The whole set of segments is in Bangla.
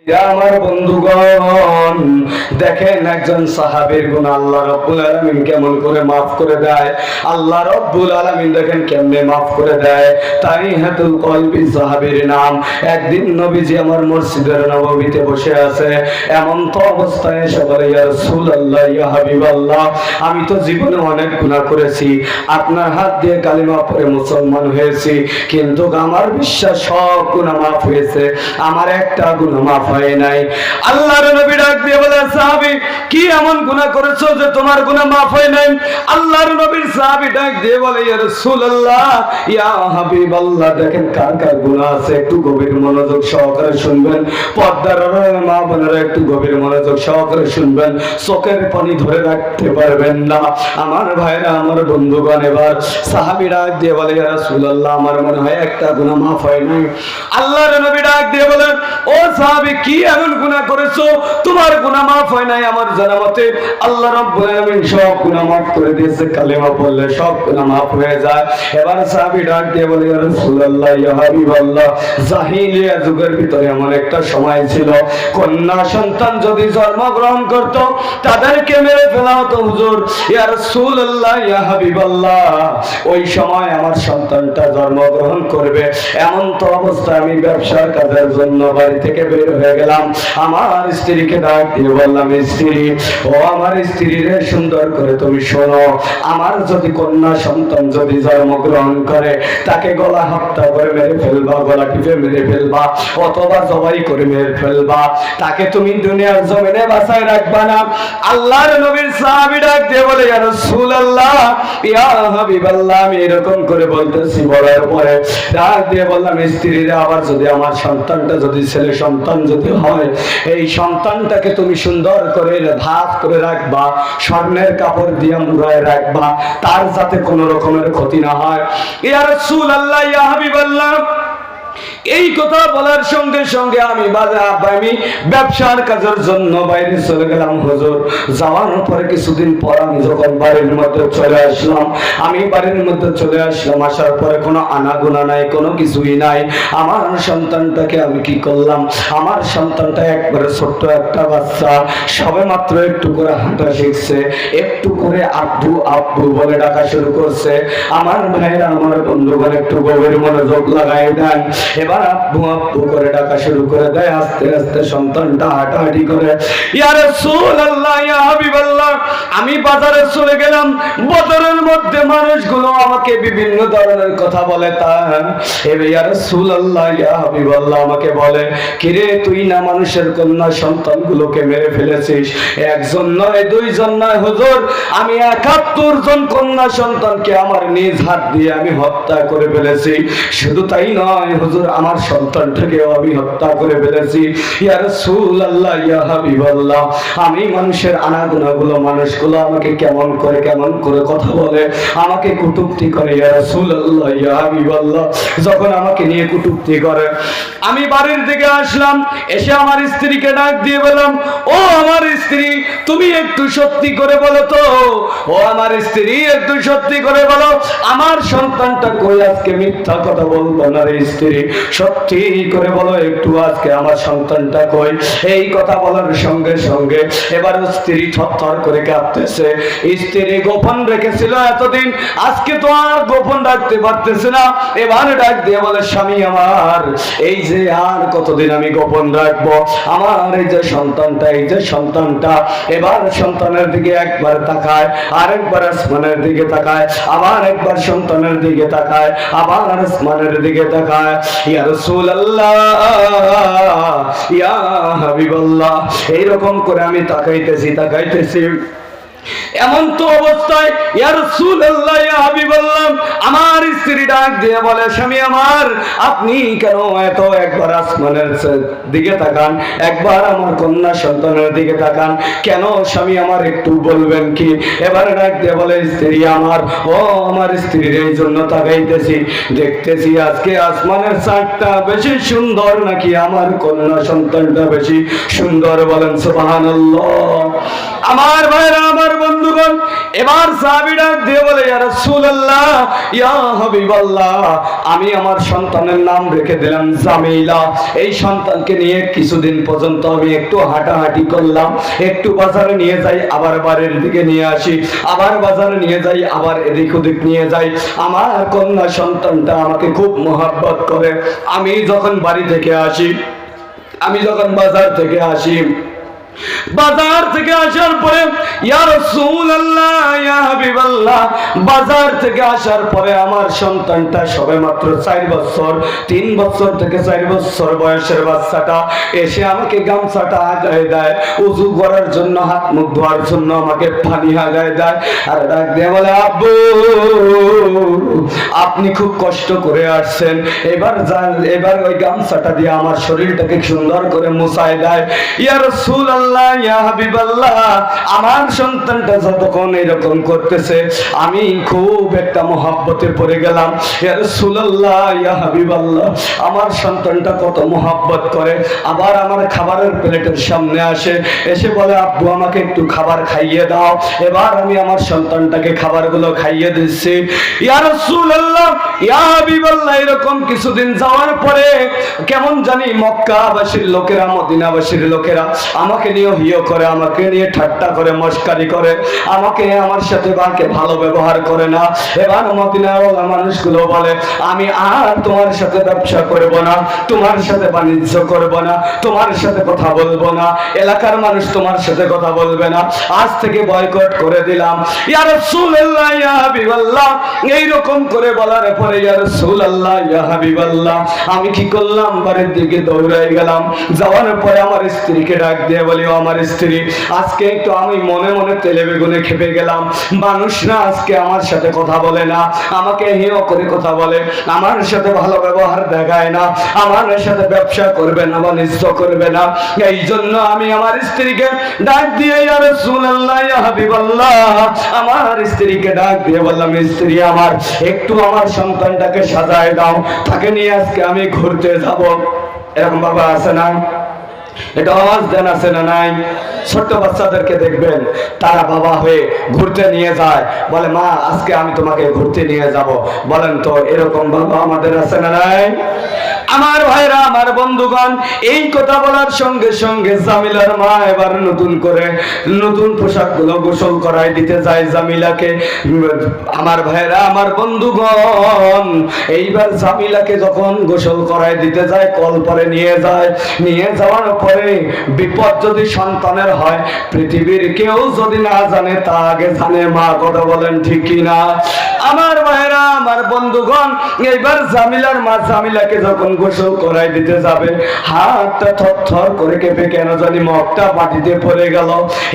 আমার বন্ধুগণ, দেখেন একজন সাহাবীর গুনাহ আল্লাহ রাব্বুল আলামিন কেমন করে maaf করে দেয়। আল্লাহ রাব্বুল আলামিন দেখেন কেমনে maaf করে দেয়। তারিহাতুল কলবি সাহাবীর নাম। একদিন নবীজি আমার মসজিদের নববীতে বসে আছে, এমন তো অবস্থায় এসে বলে, ইয়া রাসূলুল্লাহ, ইয়া হাবিবাল্লাহ, আমি তো জীবনে অনেক গুনাহ করেছি, আপনার হাত দিয়ে কালিমা পড়ে মুসলমান হয়েছি, কিন্তু আমার বিশ্বাস সব গুনাহ maaf হয়েছে, আমার একটা গুনাহ maaf হয় নাই। আল্লাহর নবী ডাক দিয়ে বলে, সাহাবী, কি এমন গুনাহ করেছো যে তোমার গুনাহ maaf হয় নাই? আল্লাহর নবীর সাহাবী ডাক দিয়ে বলে, ইয়া রাসূলুল্লাহ, ইয়া হাবিবাল্লাহ, দেখেন কার কার গুনাহ আছে, একটু গভীর মনোযোগ সহকারে শুনবেন। পর্দার মা বোনেরা একটু গভীর মনোযোগ সহকারে শুনবেন, চোখের পানি ধরে রাখতে পারবেন না। আমার ভাইরা, আমার বন্ধুগণ, এবার সাহাবী ডাক দিয়ে বলে, ইয়া রাসূলুল্লাহ, আমার মনে হয় একটা গুনাহ maaf হয় নাই। আল্লাহর নবী ডাক দিয়ে বলেন, ও সাহাবী, কি এমন গুনাহ করেছো তোমার গুনাহ maaf হয় নাই? আমার জানা মতে আল্লাহ রাব্বুল আলামিন সব গুনাহ maaf করে দিয়েছে, কালেমা পড়লে সব গুনাহ maaf হয়ে যায়। এবার সাহাবী ডাক দিয়ে বলে, ইয়া রাসূলুল্লাহ, ইয়া হাবিবাল্লাহ, জাহিলিয়া যুগের ভিতরে এমন একটা সময় ছিল, কন্যা সন্তান যদি জন্মগ্রহণ করত তাদেরকে মেরে ফেলা হতো। হুজুর, ইয়া রাসূলুল্লাহ, ইয়া হাবিবাল্লাহ, ওই সময় আমার সন্তানটা জন্মগ্রহণ করবে, এমন তো অবস্থায় আমি ব্যবসার কাজের জন্য বাড়ি থেকে বের হয়ে গেলাম। আমার স্ত্রীকে ডাক দিয়ে বললাম, স্ত্রী, ও আমার স্ত্রী রে, সুন্দর করে তুমি শোনো, আমার যদি কন্যা সন্তান যদি জন্মগ্রহণ করে, তাকে গলা হত্যা করে মেরে ফেলবা, গলা টিপে মেরে ফেলবা, অথবা জবাই করে মেরে ফেলবা, তাকে তুমি দুনিয়ার জমিনে বাঁচায় রাখবা না। আল্লাহর নবীর সাহাবী ডাক দিয়ে বলে, ইয়া রাসূলুল্লাহ, ইয়া হাবিবাল্লাহ, আমি এরকম করে বলতেছি, বলার পরে ডাক দিয়ে বললাম, স্ত্রীরে, আবার যদি আমার সন্তানটা যদি ছেলে সন্তান যদি হয়, এই সন্তানটাকে তুমি সুন্দর করে ভাগ করে রাখবা, স্বর্ণের কাপড় দিয়ে মুড়ায় রাখবা, তার যাতে কোনো রকমের ক্ষতি না হয়। ইয়া রাসূলুল্লাহ, ইয়া হাবিবাল্লাহ, এই কথা বলার সঙ্গে সঙ্গে আমি ব্যবসার কাজের জন্য বাইরে চলে গেলাম। হুজুর, যাওয়ার পরে কিছুদিন পর আমি যখন বাড়ির মধ্যে চলে আসলাম, আসার পরে কোনো আনাগোনা নাই, কোনো কিছুই নাই। আমার সন্তানটাকে আমি কি করলাম, আমার সন্তানটা একবারে ছোট্ট একটা বাচ্চা, সবে মাত্র একটু করে হাঁটা শিখছে, একটু করে আব্বু আব্বু বলে ডাকা শুরু করছে। আমার ভাইরা, আমার বন্ধুগণ, একটু গভীর মনোযোগ লাগাই দেন। এবার আব্বু আব্বু করে ডাকা শুরু করে দেয়। আস্তে আস্তে সন্তানটা হাঁটাহাঁটি করে, ইয়া রাসূলুল্লাহ, ইয়া হাবিবাল্লাহ, আমি বাজারে চলে গেলাম। বাজারের মধ্যে মানুষগুলো আমাকে বিভিন্ন ধরনের কথা বলে। ইয়া রাসূলুল্লাহ, ইয়া হাবিবাল্লাহ, আমাকে বলে, কিরে, তুই না মানুষের কন্যা সন্তানগুলোকে মেরে ফেলেছিস? একজন নয়, দুইজন নয় হুজুর, আমি ৭১ জন কন্যা সন্তানকে আমার নিজ হাত দিয়ে আমি হত্যা করে ফেলেছি। শুধু তাই নয় হুজুর, আমার সন্তানটাকেও আমি হত্যা করে ফেলেছি। ইয়া রাসূলুল্লাহ, ইয়া হাবিবাল্লাহ, আমি মানুষের আনাগোনাগুলো, মানুষগুলো আমাকে কেমন করে কথা বলে, আমাকে কটূক্তি করে। ইয়া রাসূলুল্লাহ, ইয়া হাবিবাল্লাহ, যখন আমাকে নিয়ে কটূক্তি করে, আমি বাড়ির দিকে আসলাম। এসে আমার স্ত্রীকে ডাক দিয়ে বললাম, ও আমার স্ত্রী, তুমি একটু সত্যি করে বলো তো, ও আমার স্ত্রী, একটু সত্যি করে বলো, আমার সন্তানটা কই? আজকে মিথ্যা কথা বলবো না রে স্ত্রী, সত্যি করে বলো একটু, আজকে আমার সন্তানটা কই? এই কথা বলার সঙ্গে সঙ্গে এবার স্ত্রী থরথর করে কাঁপতেছে। স্ত্রী গোপন রেখেছিল এতদিন, আজকে তো আর গোপন রাখতে পারতেছে না। এবার ডাক দিয়ে বলে, স্বামী আমার, এই যে আর কতদিন আমি গোপন রাখবো আমার এই যে সন্তানটা। এবার সন্তানের দিকে একবার তাকায়, আরেকবার আসমানের দিকে তাকায়, আবার একবার সন্তানের দিকে তাকায়, আবার আসমানের দিকে তাকায়। ইয়া রাসূলুল্লাহ, ইয়া হাবিবাল্লাহ, এইরকম করে আমি তাকাইতেছি। এমন তো অবস্থায় ইয়া রাসূলুল্লাহ, ইয়া হাবিবাল্লাহ, আমার স্ত্রী ডাক দিয়ে বলে, স্বামী আমার, আপনি কেন এত একবার আসমানের দিকে তাকান, একবার আমার কন্যা সন্তানের দিকে তাকান কেন? স্বামী আমার, একটু বলবেন কি? এবার ডাক দিয়ে বলে, স্ত্রী আমার, ও আমার স্ত্রীর এই জন্য তাকাইতেছি, দেখতেছি আজকে আসমানের চাঁদটা বেশি সুন্দর নাকি আমার কন্যা সন্তানটা বেশি সুন্দর? বলেন সুবহানাল্লাহ। আমার ভাইরা, আমার বন্ধুগণ, এবার সাহাবী ডাক দিয়ে বলে, ইয়া রাসূলুল্লাহ, ইয়া হাবিবাল্লাহ, আমি আমার সন্তানের নাম রেখে দিলাম জামিলা। এই সন্তানকে নিয়ে কিছুদিন পর্যন্ত আমি একটু হাঁটাহাঁটি করলাম, একটু বাজারে নিয়ে যাই, আবার বাড়ির দিকে নিয়ে আসি, আবার বাজারে নিয়ে যাই, আবার এদিক ওদিক নিয়ে যাই। আমার কন্যা সন্তানটা আমাকে খুব মহব্বত করে। আমি যখন বাড়ি থেকে আসি, আমি যখন বাজার থেকে আসি, বাজার থেকে আসার পরে, ইয়া রাসূলুল্লাহ, ইয়া হাবিবাল্লাহ, বাজার থেকে আসার পরে আমার সন্তানটা সবেমাত্র 4 বছর, 3 বছর থেকে 4 বছর বয়সের বাচ্চাটা এসে আমাকে গামছাটা আগায় দেয়, ওযু করার জন্য, হাত মুখ ধোয়ার জন্য আমাকে পানি আগায় দেয়, আর ডাক দিয়ে বলে, আব্বু, আপনি খুব কষ্ট করে আসছেন, এবার ওই গামছাটা দিয়ে আমার শরীরটাকে সুন্দর করে মুছায় দেয়। ইয়া রাসূলুল্লাহ, ইয়া হাবিবাল্লাহ, আমার সন্তানটা যতক্ষণ এরকম করতেছে আমি খুব একটা মহব্বতে পড়ে গেলাম। ইয়া রাসূলুল্লাহ, ইয়া হাবিবাল্লাহ, আমার সন্তানটা কত মহব্বত করে। আবার আমার খাবারের প্লেটের সামনে আসে, এসে বলে, আব্বু, আমাকে একটু খাবার খাইয়ে দাও। এবার আমি আমার সন্তানটাকে খাবারগুলো খাইয়ে দিচ্ছি। ইয়া রাসূলুল্লাহ, ইয়া হাবিবাল্লাহ, এরকম কিছুদিন যাওয়ার পরে কেমন জানি মক্কাবাসীর লোকেরা, মদিনাবাসীর লোকেরা আমাকে নিয়ে হিয় করে, আমাকে নিয়ে ঠাট্টা করে, মস্কারি করে, আমার সাথে ভালো ব্যবহার করে না। এবার মদিনার মানুষগুলো বলে, আমি আর তোমার সাথে ব্যবসা করব না, তোমার সাথে বাণিজ্য করব না, তোমার সাথে কথা বলবো না, এলাকার মানুষ তোমার সাথে কথা বলবে না, আজ থেকে বয়কট করে দিলাম। ইয়া রাসূলুল্লাহ, ইয়া হাবিবাল্লাহ, এইরকম করে বলার পরে, ইয়া রাসূলুল্লাহ, ইয়া হাবিবাল্লাহ, আমি কি করলাম, বাড়ির দিকে দৌড়াই গেলাম। যাওয়ার পরে আমার স্ত্রীকে ডাক দিয়ে বলি, আমার স্ত্রী, আজকে একটু আমি মনে মনে তেলে বেগুনে খেপে গেলাম। মানুষ না আজকে আমার সাথে কথা বলে না, আমাকে হেয় করে কথা বলে, আমার সাথে ভালো ব্যবহার দেখায় না, আমার সাথে ব্যবসা করবে না, বাণিজ্য করবে না। এই জন্য আমি আমার স্ত্রীকে ডাক দিয়ে, ইয়া রাসূলুল্লাহ, ইয়া হাবিবাল্লাহ, আমার স্ত্রীকে ডাক দিয়ে বললাম, স্ত্রী আমার, একটু আমার সন্তানটাকে সাজায় দাও, তাকে নিয়ে আজকে আমি ঘুরতে যাব। এরকম বাবা আছে না? এটা আওয়াজ দেন, আছে না নাই? ছোট্ট বাচ্চাদেরকে দেখবেন, তারা বাবা হয়ে ঘুরতে নিয়ে যায়, বলে, মা, আজকে আমি তোমাকে ঘুরতে নিয়ে যাব। বলেন তো, এরকম বাবা আমাদের আছে না নাই? আমার ভাইরা, আমার বন্ধুগণ, এই কথা বলার সঙ্গে সঙ্গে জামিলার মা এবার নতুন করে নতুন পোশাকগুলো গোসল করাই দিতে যায় জামিলাকে। আমার ভাইরা, আমার বন্ধুগণ, এইবার জামিলাকে যখন গোসল করাই দিতে যায়, কল পরে নিয়ে যায়, নিয়ে যাওয়ার পরে বিপদ যদি সন্তানের হয়, পৃথিবীর কেউ যদি না জানে, তা আগে জানে মা। কথা বলেন ঠিক কিনা? আমার ভাইরা, আমার বন্ধুগণ, এইবার জামিলার মা জামিলাকে যখন গোসল করাই দিতে যাবে, হাতটা থরথর করে কেঁপে কেন জানি মগটা মাটিতে পড়ে গেল।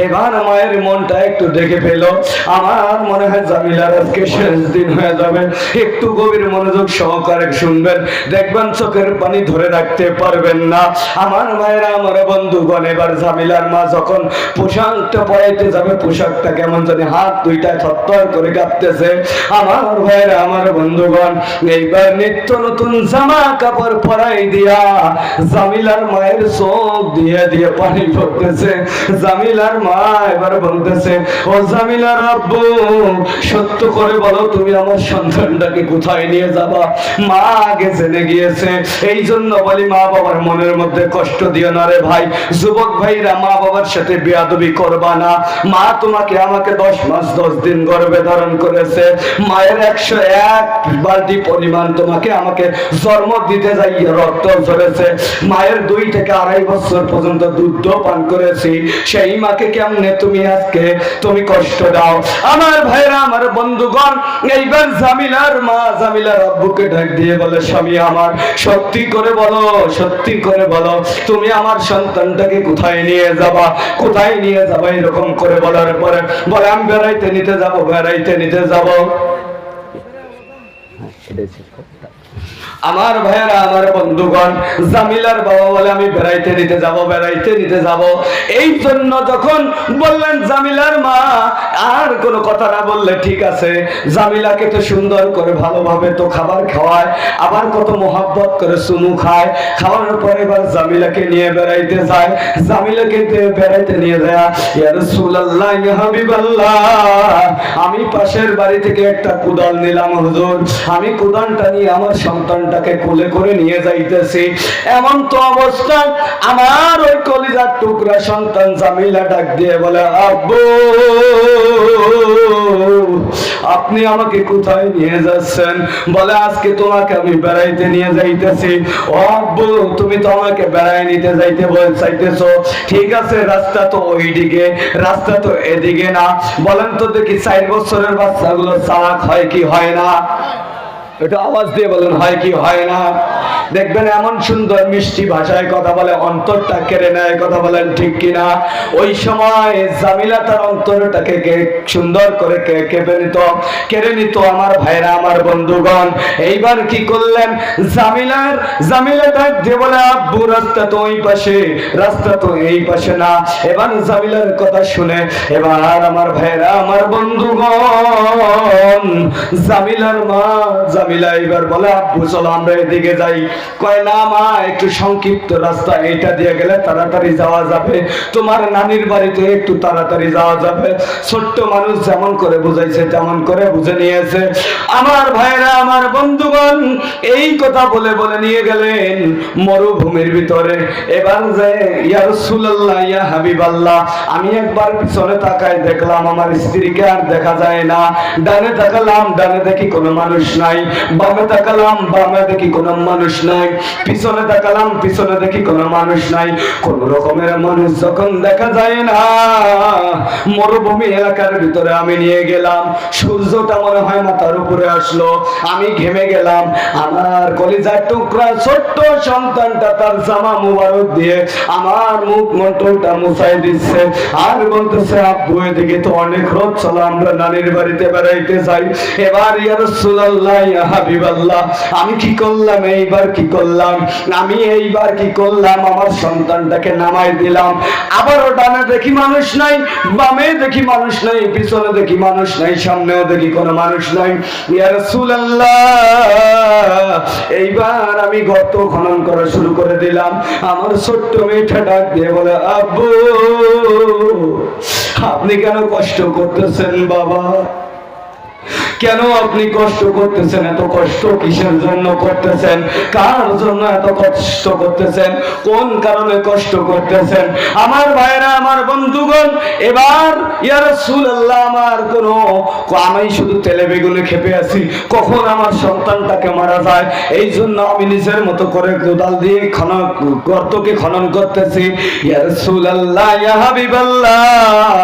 এবার মায়ের মনটা একটু দেখে পেল, আমার মনে হয় জামিলার আজকে শেষ দিন হয়ে যাবে। একটু গভীর মনোযোগ সহকারে শুনবেন, দেখবেন চোখের পানি ধরে রাখতে পারবেন না। আমার ভাইরা, আমার বন্ধুগণ, এবার জামিলার মা যখন পোশাকটা পরাইতে যাবে, পোশাকটা কেমন জানি হাত দুইটা থরথর করে কাঁপতেছে। আমার ভাইরা, আমার বন্ধুগণ, এইবার নিত্য নতুন জামা কাপড় পরাই দিয়া জামিলার মায়ের চোখ দিয়ে দিয়ে পানি পড়তেছে। জামিলার মা এবার বলতেছে, ও জামিলার আব্বু, সত্য করে বলো, তুমি আমার সন্তানটাকে কোথায় নিয়ে যাবা? মা আগে জেনে গিয়েছে, এই জন্য বলি, মা বাবার মনের মধ্যে কষ্ট দিও না রে ভাই। যুবক ভাইরা, মা বাবার সাথে বেয়াদবি করবা না। মা তোমাকে আমাকে 10 মাস 10 দিন গর্ভে ধারণ করেছে, মায়ের 101 বালতি পরিমাণ তোমাকে আমাকে জন্ম দিতে যাই রক্ত ঝরেছে, মায়ের 2 থেকে 2.5 বছর পর্যন্ত দুধ পান করেছি, সেই মাকে কেমনে তুমি আজকে তুমি কষ্ট দাও? আমার ভাইরা, আমার বন্ধুগণ, এইবার জামিলার মা জামিলার আব্বুকে ডাক দিয়ে বলে, স্বামী আমার, সত্যি করে বলো, সত্যি করে বলো, তুমি আমার সন্তানটাকে কোথায় নিয়ে যাবা? কোথায় নিয়ে যাবা? এরকম করে বলার পরে বলে, আমি বেড়াইতে নিতে যাব, বেড়াইতে নিতে যাব। আমার ভাইয়েরা, আমার বন্ধুগণ, জামিলার বাবা বলে আমি বেড়াইতে নিতে যাব। এই জন্য যখন বললেন জামিলার মা আর কোনো কথা না বললে ঠিক আছে, জামিলাকে তো সুন্দর করে ভালোভাবে তো খাবার খাওয়ায়, আবার কত মোহাব্বত করে চুমু খায়। খাওয়ানোর পরে এবার জামিলাকে নিয়ে বেড়াইতে যায়। জামিলাকে বেড়াইতে নিয়ে যায়, ইয়া রাসূলুল্লাহ, ইয়া হাবিবাল্লাহ, আমি পাশের বাড়ি থেকে একটা কুদাল নিলাম হুজুর, আমি কুদালটা নিয়ে আমার সন্তানটাকে কোলে করে নিয়ে যাইতেছি। এমন তো অবস্থা আমার ওই কলিজার টুকরা সন্তান জামিলা ডাক দিয়ে বলে, আব্বু আপনি আমাকে কোথায় নিয়ে যাচ্ছেন? বলে আজকে তোমাকে আমি বেড়াইতে নিয়ে যাইতেছি। ও আব্বু, তুমি তো আমাকে বেড়াই নিতে চাইতেছো, ঠিক আছে, রাস্তা তো ওইদিকে, রাস্তা তো এদিকে না। বলেন তো দেখি 4 বছরের বাচ্চাগুলো চালাক হয় কি হয় না? এটা আওয়াজ দিয়ে বলেন, হয় কি হয় না? দেখবেন এমন সুন্দর মিষ্টি ভাষায় কথা বলে, অন্তরটা কেড়ে নেয়, কথা বলেন ঠিক কিনা? ওই সময় জামিলা তার অন্তরটাকে সুন্দর করে কেড়ে নিত আমার ভাইরা, আমার বন্ধুগণ। এইবার কি করলেন, জামিলা ডাক দিয়ে বলে, আব্বু রাস্তা তো ওই পাশে, রাস্তা তো এই পাশে না। এবার জামিলার কথা শুনে এবার আমার ভাইরা, আমার বন্ধুগণ, জামিলার মা জামিলা এবার বলে, আব্বু চলো আমরা এদিকে যাই। কয় না মা, একটু সংক্ষিপ্ত রাস্তা, এটা দিয়ে গেলে তাড়াতাড়ি যাওয়া যাবে, তোমার নানির বাড়িতে একটু তাড়াতাড়ি যাওয়া যাবে। ছোট্ট মানুষ যেমন করে বুঝাইছে তেমন করে বুঝে নিয়েছে। আমার ভাইরা, আমার বন্ধুগণ, এই কথা বলে বলে নিয়ে গেলেন মরুভূমির ভিতরে। এবার যে ইয়া রাসূলুল্লাহ, ইয়া হাবিবাল্লাহ, আমি একবার পিছনে তাকাই, দেখলাম আমার স্ত্রীকে আর দেখা যায় না। ডানে তাকালাম, ডানে দেখি কোনো মানুষ নাই। বামে তাকালাম, বামে দেখি কোনো মানুষ নাই। পিছনে তাকালাম, পিছনে দেখি কোনো মানুষ নাই। কোন রকমের মানুষ যখন দেখা যায় না, মরুভূমি এলাকার ভিতরে আমি নিয়ে গেলাম। সূর্যটা মনে হয় মাথার উপরে আসলো, আমি ঘেমে গেলাম। আমার কলিজার টুকরা ছোট্ট সন্তানটা তার জামা মুবারক দিয়ে আমার মুখ মন্টলটা মুছাই দিচ্ছে, আর বলতেছে, আব্বু এদিকে তো অনেক রোদ, চলো আমরা নানির বাড়িতে বেড়াইতে যাই। এবার ইয়া রাসূলুল্লাহ, ইয়া হাবিবাল্লাহ, আমি কি করলাম এইবার, কি করলাম আমি এইবার, কি করলাম, আমার সন্তানটাকে নামাই দিলাম। আবারও ডানে দেখি মানুষ নাই, বামে দেখি মানুষ নাই, পিছনে দেখি মানুষ নাই, সামনেও দেখি কোনো মানুষ নাই। ইয়া রাসূলুল্লাহ, এইবার আমি গর্ত খনন করা শুরু করে দিলাম। আমার ছোট্ট মেয়েটা ডাক দিয়ে বলে, আব্বু আপনি কেন কষ্ট করতেছেন বাবা? কেন আপনি কষ্ট করতেছেন? এত কষ্ট কিসের জন্য করতেছেন? কার জন্য এত কষ্ট করতেছেন? কোন কারণে কষ্ট করতেছেন? আমার ভাইরা, আমার বন্ধুগণ, এবার ইয়া রাসূলুল্লাহ, আমার কোনো, আমি শুধু তেলে বেগুনে খেপে আছি, কখন আমার সন্তানটাকে মারা যায়, এই জন্য আমি নিজের মতো করে কোদাল দিয়ে গর্তকে খনন করতেছি। ইয়া রাসূলুল্লাহ, ইয়া হাবিবাল্লাহ,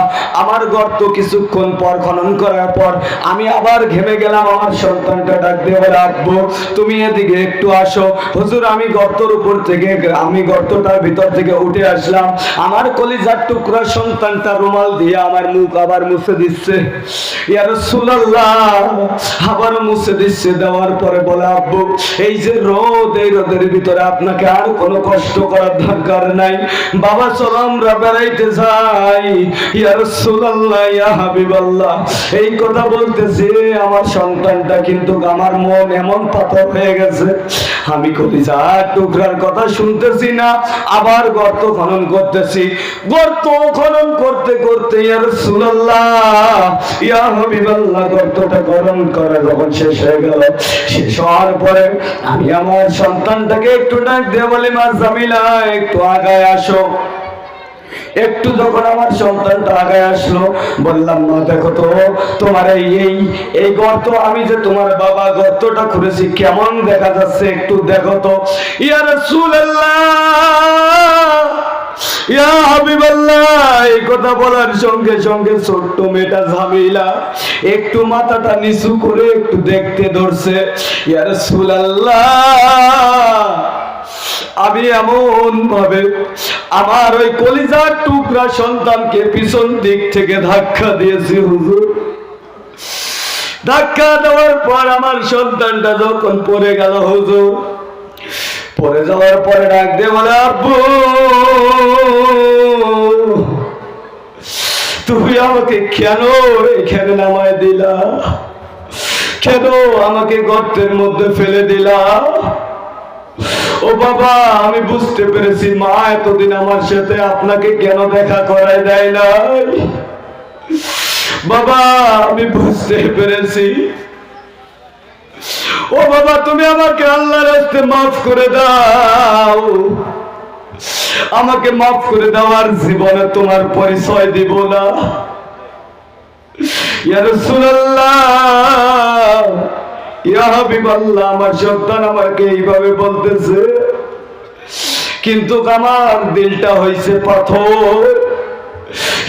আমার গর্ত কিছুক্ষণ পর খনন করার পর আমি আবার ঘেমে গেলাম। আমার সন্তানটা ডাক দিয়ে বলে, আব্বু তুমি এদিকে একটু আসো। হুজুর আমি গর্তের উপর থেকে, আমি গর্তটার ভিতর থেকে উঠে আসলাম। আমার কলিজার টুকরা সন্তানটা রুমাল দিয়ে আমার মুখ আবার মুছে দিচ্ছে। ইয়া রাসূলুল্লাহ, আবার মুছে দিচ্ছে। দেওয়ার পরে বলে, আব্বু এই যে রোদ, এই রোদের ভিতরে আপনাকে আর কোনো কষ্ট করার দরকার নাই, বাবা চলো আমরা বেড়াইতে যাই। ইয়া রাসূলুল্লাহ, ইয়া হাবিবাল্লাহ, এই কথা বলতেছে আমার সন্তানটা কিন্তু আমার মন এমন পাথর হয়ে গেছে, আমি কলিজার টুকরার কথা শুনতেছি না, আবার গর্ত খনন করতেছি। গর্ত খনন করতে করতে ইয়া রাসূলুল্লাহ, ইয়া হাবিবাল্লাহ, গর্তটা খনন করা যখন শেষ হয়ে গেল, শেষ হওয়ার পরে আমি আমার সন্তানটাকে একটু ডাক দিয়ে বলি, মা জামিলা একটু আগায় আসো। একটু যখন আমার সন্তানটা আগায় আসলো, বললাম, মা দেখো তো তোমার এই গর্ত, আমি যে তোমার বাবা গর্তটা খুঁড়েছি কেমন দেখা যাচ্ছে, একটু দেখো তো। ইয়া রাসূলুল্লাহ, ইয়া হাবিবাল্লাহ, এই কথা বলার সঙ্গে সঙ্গে ছোট্ট মেয়েটা জামিলা একটু মাথাটা নিচু করে একটু দেখতে ধরছে। ইয়া রাসূলুল্লাহ, আমি এমন ভাবে আমার ওই কলিজার টুকরা সন্তানকে পিছন দিক থেকে ধাক্কা দিয়েছি হুজুর, ধাক্কা দেওয়ার পর আমার সন্তানটা যখন পড়ে গেল হুজুর, পড়ে যাওয়ার পরে ডাক দিয়ে বলে, আব্বু তুমি আমাকে কেন এখানে নামায় দিলা, কেন আমাকে গর্তের মধ্যে ফেলে দিলা? ও বাবা, আমি বুঝতে পেরেছি মা এতদিন আমার সাথে আপনাকে কেন দেখা করায় দেয় নাই। বাবা আমি বুঝতে পেরেছি। ও বাবা তুমি আমাকে আল্লাহর রাস্তে মাফ করে দাও, আমাকে মাফ করে দাও, আর জীবনে তোমার পরিচয় দিব না। ইয়া রাসূলুল্লাহ, ইয়া হাবিবাল্লাহ, আমার সন্তান আমাকে এইভাবে বলতেছে, কিন্তু আমার দিলটা হইছে পাথর।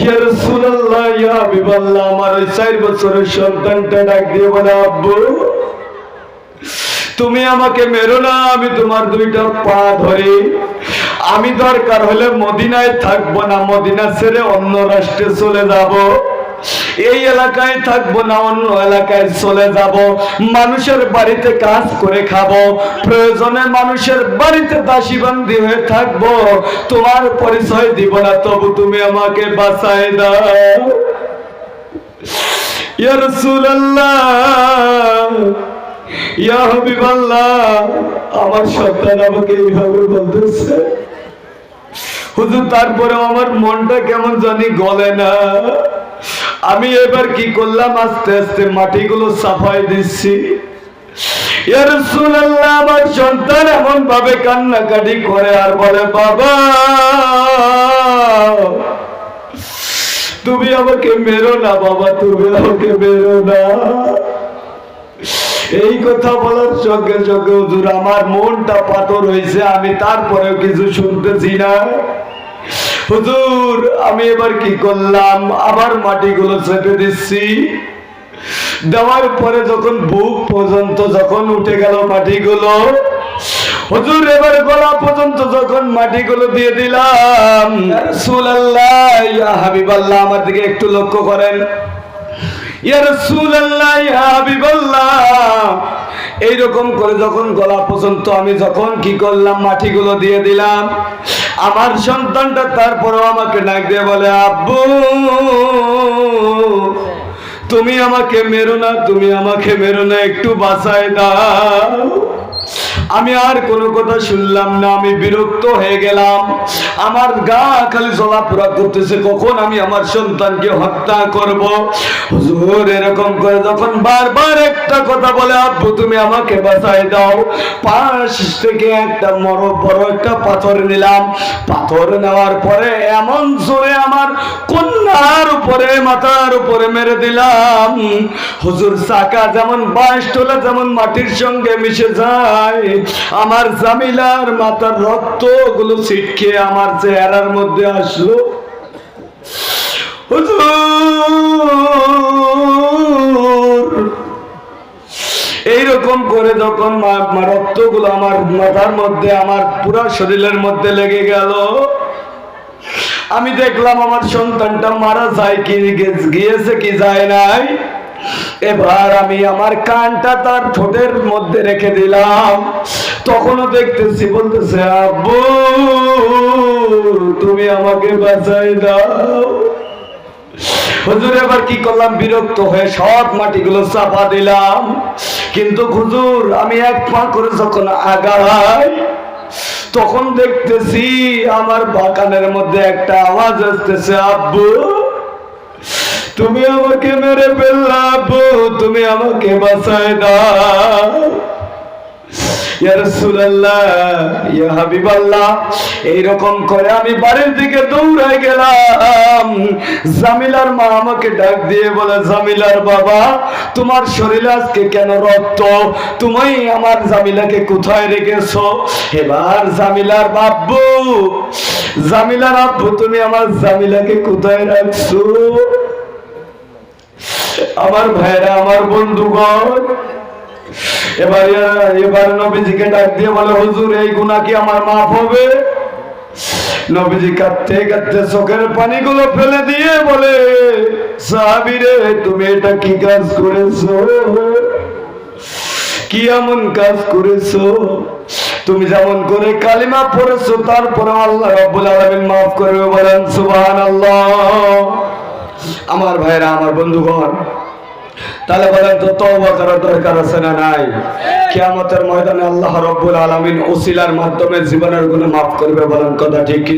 ইয়া রাসূলুল্লাহ, ইয়া হাবিবাল্লাহ, আমার ওই 4 বছরের সন্তানটা ডাক দিয়ে বলে, আব্বু তুমি আমাকে মেরো না, আমি তোমার 2টা পা ধরে আমি দরকার হলে মদিনায় থাকবো না, মদিনা ছেড়ে অন্য রাষ্ট্রে চলে যাব, এই এলাকায় থাকবো না, অন্য এলাকায় চলে যাব, মানুষের বাড়িতে কাজ করে খাবো, প্রয়োজনে মানুষের বাড়িতে দাসীবন্দী হয়ে থাকবো, তোমার পরিচয় দিব না, তবু তুমি আমাকে বাঁচায় দাও। ইয়া রাসূলুল্লাহ, ইয়া হাবিবাল্লাহ, আমার সন্তান আমাকে এইভাবে বলতেছে হুজুর, তারপরেও আমার মনটা কেমন জানি গলে না। আমি এবার কি করলাম, আস্তে আস্তে মাটিগুলো সাফাই দিচ্ছি। ইয়া রাসূলুল্লাহ, আমার সন্তান এমন ভাবে কান্নাকাটি করে আর বলে, বাবা তুমি আমাকে মেরো না, বাবা তুমি আমাকে মেরো না। এই কথা বলার সঙ্গে সঙ্গে হুজুর আমার মনটা পাথর হয়েছে, আমি তারপরেও কিছু শুনতেছি না। হুজুর আমি এবার কি করলাম, আবার মাটিগুলো চেপে দিচ্ছি, দেওয়ার পরে যখন বুক পর্যন্ত যখন উঠে গেল মাটিগুলো, হুজুর এবার গলা পর্যন্ত যখন মাটিগুলো দিয়ে দিলাম, রাসূলুল্লাহ ইয়া হাবিবাল্লাহ, আমার দিকে একটু লক্ষ্য করেন। ইয়া রাসূলুল্লাহ ইয়া হাবিবাল্লাহ, এইরকম করে যখন গলা পর্যন্ত আমি যখন কি করলাম মাটিগুলো দিয়ে দিলাম, আমার সন্তানটা তারপরেও আমাকে ডাক দিয়ে বলে, আব্বু তুমি আমাকে মেরো না, তুমি আমাকে মেরো না, একটু বাঁচায় দাও। আমি আর কোনো কথা শুনলাম না, আমি বিরক্ত হয়ে গেলাম, আমার গা খালি জ্বলাপোড়া করতেছে, কখন আমি আমার সন্তানকে হত্যা করব। হুজুর এরকম করে যখন বারবার একটা কথা বলে, আব্বু তুমি আমাকে বাঁচায় দাও, পাশ থেকে একটা বড় একটা পাথর নিলাম, পাথর নেওয়ার পরে এমন জোরে আমার কন্যার উপরে মাথার উপরে মেরে দিলাম, হুজুর চাকা যেমন 22 তোলা যেমন মাটির সঙ্গে মিশে যায়, আমার জামিলার মাথার রক্ত গুলো ছিটকে আমার চেহারার মধ্যে আসলো। হুজুর এইরকম করে যখন রক্ত গুলো আমার মাথার মধ্যে, আমার পুরো শরীরের মধ্যে লেগে গেল, আমি দেখলাম আমার সন্তানটা মারা যায় কি, গিয়েছে কি যায় নাই। এবার আমি আমার কানটা তার ঠোঁটের মধ্যে রেখে দিলাম, তখনও দেখতেছি বলতেছে, আব্বু তুমি আমাকে বাঁচাই দাও। হুজুর এবার কি করলাম, বিরক্ত হয়ে সব মাটিগুলো চাপা দিলাম, কিন্তু হুজুর আমি এক পা করে যখন আগাই, তখন দেখতেছি আমার বাকানের মধ্যে একটা আওয়াজ আসতেছে, আব্বু তুমি আমাকে মেরে ফেললা, আব্বু তুমি আমাকে বাঁচায় দাও। ইয়া রাসূলুল্লাহ ইয়া হাবিবাল্লাহ, এইরকম করে আমি বাড়ির দিকে দৌড়াই গেলাম। জামিলার মা আমাকে ডাক দিয়ে বলে, জামিলার বাবা তোমার শরীরে আজকে কেন রক্ত, তুমি আমার জামিলাকে কোথায় রেখেছো? এবার জামিলার আব্বু, জামিলার আব্বু তুমি আমার জামিলাকে কোথায় রাখছো? আমার ভাইরা, আমার বন্ধুগণ, এবার নবীজিকে ডাক দিয়ে বলে, হুজুর এই গুনাহ কি আমার মাফ হবে? নবীজি কাঁদতে কাঁদতে চোখের পানিগুলো ফেলে দিয়ে বলে, সাহাবী রে, তুমি এটা কি কাজ করেছো? কি এমন কাজ করেছো? তুমি যেমন করে কালিমা পড়েছো, তারপরে আল্লাহ রাব্বুল আলামিন মাফ করবে, বলেন সুবহানাল্লাহ। আমার ভাইরা, আমার বন্ধুগণ, তাহলে বলেন তো তওবা করার দরকার আছে না নাই? কিয়ামতের ময়দানে আল্লাহ রাব্বুল আলামিন ওসিলার মাধ্যমে জীবনের গুনাহ মাফ করবে, বলেন কথা ঠিক কি?